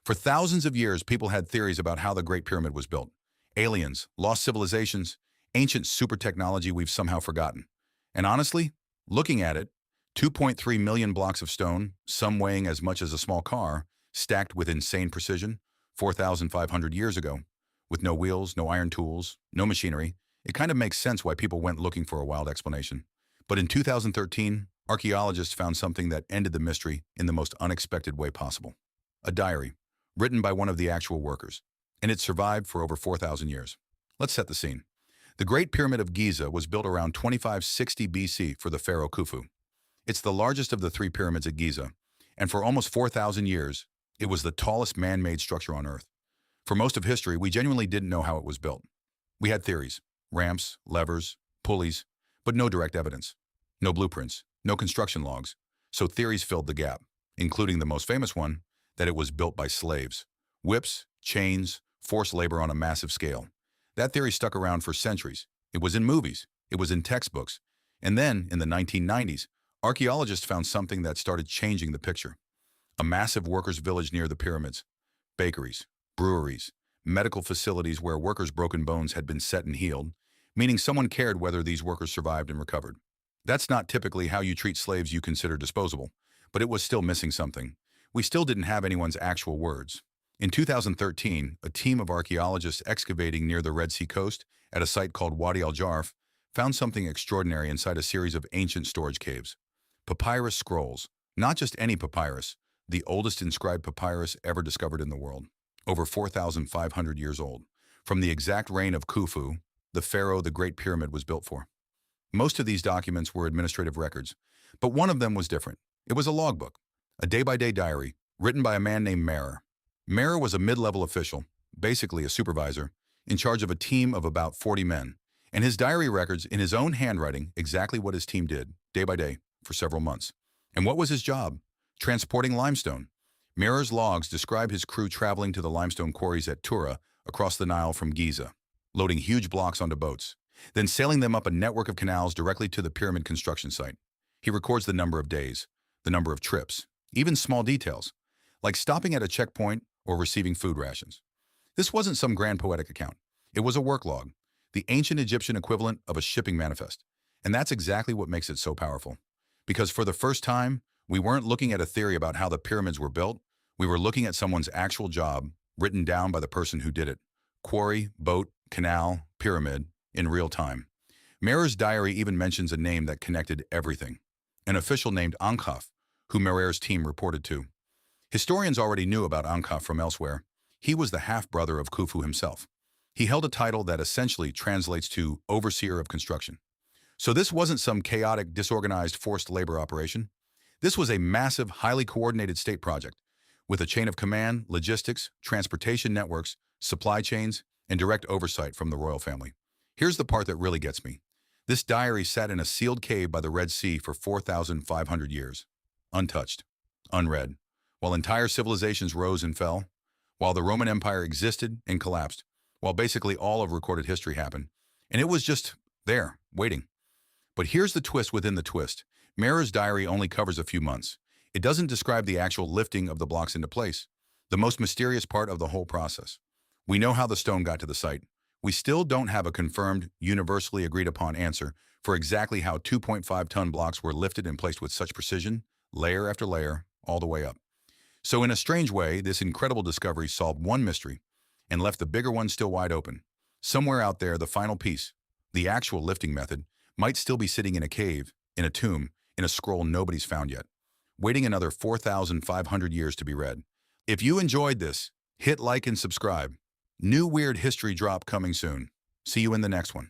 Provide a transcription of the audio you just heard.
For thousands of years, people had theories about how the Great Pyramid was built. Aliens, lost civilizations, ancient super technology we've somehow forgotten. And honestly, looking at it, 2.3 million blocks of stone, some weighing as much as a small car, stacked with insane precision, 4,500 years ago, with no wheels, no iron tools, no machinery, it kind of makes sense why people went looking for a wild explanation. But in 2013, archaeologists found something that ended the mystery in the most unexpected way possible. A diary, written by one of the actual workers, and it survived for over 4,000 years. Let's set the scene. The Great Pyramid of Giza was built around 2560 BC for the pharaoh Khufu. It's the largest of the three pyramids at Giza, and for almost 4,000 years, it was the tallest man-made structure on Earth. For most of history, we genuinely didn't know how it was built. We had theories, ramps, levers, pulleys, but no direct evidence. No blueprints, no construction logs, so theories filled the gap, including the most famous one, that it was built by slaves. Whips, chains, forced labor on a massive scale. That theory stuck around for centuries. It was in movies, it was in textbooks, and then, in the 1990s, archaeologists found something that started changing the picture. A massive workers' village near the pyramids. Bakeries, breweries, medical facilities where workers' broken bones had been set and healed, meaning someone cared whether these workers survived and recovered. That's not typically how you treat slaves you consider disposable, but it was still missing something. We still didn't have anyone's actual words. In 2013, a team of archaeologists excavating near the Red Sea coast at a site called Wadi al-Jarf found something extraordinary inside a series of ancient storage caves. Papyrus scrolls. Not just any papyrus, the oldest inscribed papyrus ever discovered in the world. Over 4,500 years old. From the exact reign of Khufu, the pharaoh the Great Pyramid was built for. Most of these documents were administrative records, but one of them was different. It was a logbook, a day-by-day diary, written by a man named Merer. Merer was a mid-level official, basically a supervisor, in charge of a team of about 40 men, and his diary records in his own handwriting exactly what his team did, day by day, for several months. And what was his job? Transporting limestone. Merer's logs describe his crew traveling to the limestone quarries at Tura, across the Nile from Giza, loading huge blocks onto boats, then sailing them up a network of canals directly to the pyramid construction site. He records the number of days, the number of trips, even small details, like stopping at a checkpoint or receiving food rations. This wasn't some grand poetic account. It was a work log, the ancient Egyptian equivalent of a shipping manifest. And that's exactly what makes it so powerful. Because for the first time, we weren't looking at a theory about how the pyramids were built. We were looking at someone's actual job, written down by the person who did it. Quarry, boat, canal, pyramid, in real time. Merer's diary even mentions a name that connected everything. An official named Ankaf, who Merer's team reported to. Historians already knew about Ankaf from elsewhere. He was the half-brother of Khufu himself. He held a title that essentially translates to overseer of construction. So this wasn't some chaotic, disorganized, forced labor operation. This was a massive, highly coordinated state project, with a chain of command, logistics, transportation networks, supply chains, and direct oversight from the royal family. Here's the part that really gets me. This diary sat in a sealed cave by the Red Sea for 4,500 years, untouched, unread, while entire civilizations rose and fell, while the Roman Empire existed and collapsed, while basically all of recorded history happened, and it was just there, waiting. But here's the twist within the twist. Merer's diary only covers a few months. It doesn't describe the actual lifting of the blocks into place, the most mysterious part of the whole process. We know how the stone got to the site. We still don't have a confirmed, universally agreed upon answer for exactly how 2.5-ton blocks were lifted and placed with such precision, layer after layer, all the way up. So in a strange way, this incredible discovery solved one mystery and left the bigger one still wide open. Somewhere out there, the final piece, the actual lifting method, might still be sitting in a cave, in a tomb, in a scroll nobody's found yet, waiting another 4,500 years to be read. If you enjoyed this, hit like and subscribe. New weird history drop coming soon. See you in the next one.